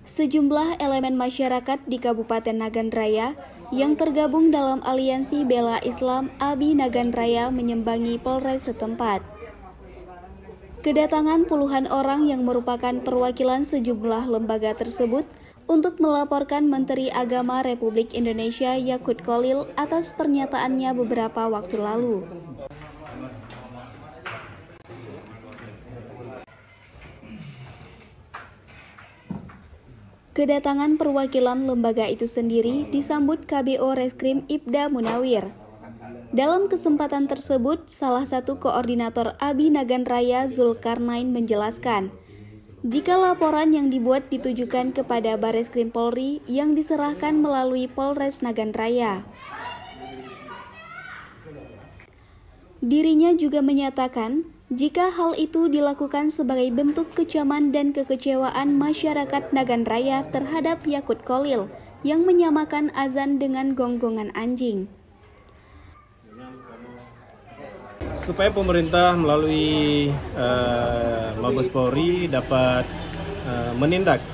Sejumlah elemen masyarakat di Kabupaten Nagan Raya yang tergabung dalam Aliansi Bela Islam ABI Nagan Raya menyambangi Polres setempat. Kedatangan puluhan orang yang merupakan perwakilan sejumlah lembaga tersebut untuk melaporkan Menteri Agama Republik Indonesia Yaqut Cholil atas pernyataannya beberapa waktu lalu. Kedatangan perwakilan lembaga itu sendiri disambut KBO Reskrim Ibda Munawir. Dalam kesempatan tersebut, salah satu koordinator ABI Nagan Raya Zulkarnain menjelaskan, jika laporan yang dibuat ditujukan kepada Bareskrim Polri yang diserahkan melalui Polres Nagan Raya. Dirinya juga menyatakan, jika hal itu dilakukan sebagai bentuk kecaman dan kekecewaan masyarakat Nagan Raya terhadap Yaqut Cholil yang menyamakan azan dengan gonggongan anjing. Supaya pemerintah melalui Mabes Polri dapat menindak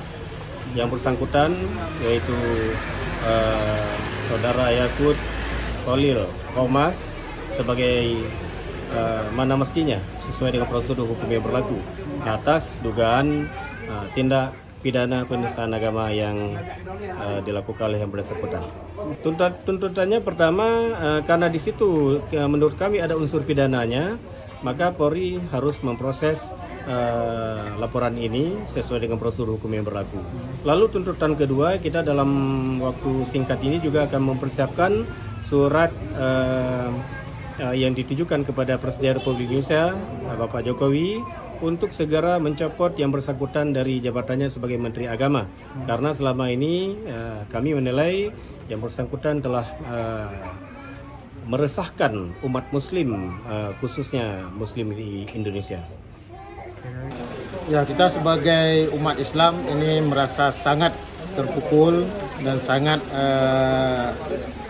yang bersangkutan, yaitu Saudara Yaqut Cholil Kommas sebagai mana mestinya sesuai dengan prosedur hukum yang berlaku atas dugaan tindak pidana penistaan agama yang dilakukan oleh yang bersangkutan. Tuntutannya pertama, karena di situ menurut kami ada unsur pidananya, maka Polri harus memproses laporan ini sesuai dengan prosedur hukum yang berlaku. Lalu tuntutan kedua, kita dalam waktu singkat ini juga akan mempersiapkan surat yang ditujukan kepada Presiden Republik Indonesia, Bapak Jokowi, untuk segera mencopot yang bersangkutan dari jabatannya sebagai Menteri Agama. Karena selama ini kami menilai yang bersangkutan telah meresahkan umat Muslim, khususnya Muslim di Indonesia. Ya, kita sebagai umat Islam ini merasa sangat terpukul dan sangat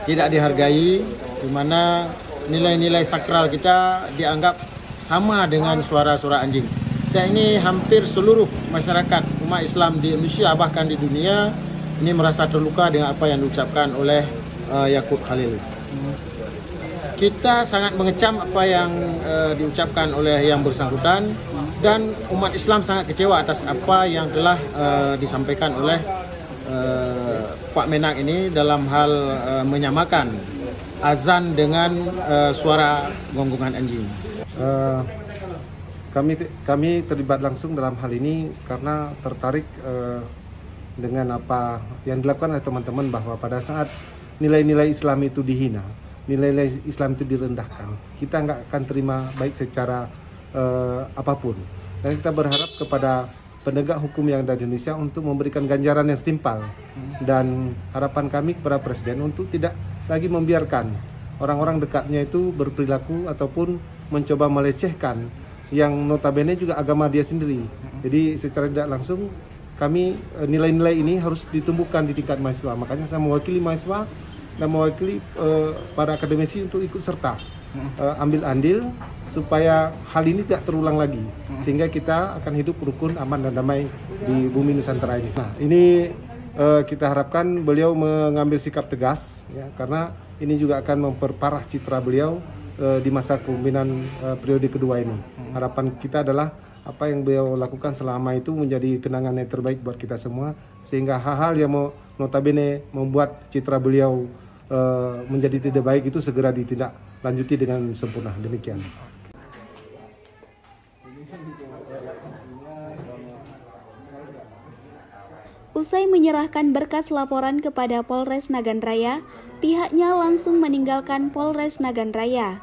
tidak dihargai, di mana nilai-nilai sakral kita dianggap sama dengan suara-suara anjing. Dan ini hampir seluruh masyarakat umat Islam di Indonesia bahkan di dunia ini merasa terluka dengan apa yang diucapkan oleh Yaqut Cholil. Kita sangat mengecam apa yang diucapkan oleh yang bersangkutan dan umat Islam sangat kecewa atas apa yang telah disampaikan oleh Pak Menak ini dalam hal menyamakan azan dengan suara gonggongan anjing. Kami terlibat langsung dalam hal ini karena tertarik dengan apa yang dilakukan oleh teman-teman, bahwa pada saat nilai-nilai Islam itu dihina, nilai-nilai Islam itu direndahkan, kita nggak akan terima baik secara apapun. Dan kita berharap kepada penegak hukum yang ada di Indonesia untuk memberikan ganjaran yang setimpal. Dan harapan kami kepada Presiden untuk tidak lagi membiarkan orang-orang dekatnya itu berperilaku ataupun mencoba melecehkan yang notabene juga agama dia sendiri. Jadi secara tidak langsung kami nilai-nilai ini harus ditumbuhkan di tingkat mahasiswa. Makanya saya mewakili mahasiswa dan mewakili para akademisi untuk ikut serta ambil andil supaya hal ini tidak terulang lagi, sehingga kita akan hidup rukun, aman dan damai di bumi Nusantara ini. Nah, ini kita harapkan beliau mengambil sikap tegas, ya, karena ini juga akan memperparah citra beliau di masa kepemimpinan periode kedua ini. Harapan kita adalah apa yang beliau lakukan selama itu menjadi kenangan yang terbaik buat kita semua, sehingga hal-hal yang notabene membuat citra beliau menjadi tidak baik itu segera ditindaklanjuti dengan sempurna. Demikian. Usai menyerahkan berkas laporan kepada Polres Nagan Raya, pihaknya langsung meninggalkan Polres Nagan Raya.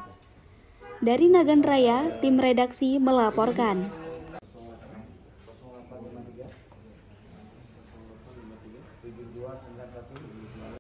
Dari Nagan Raya, tim redaksi melaporkan.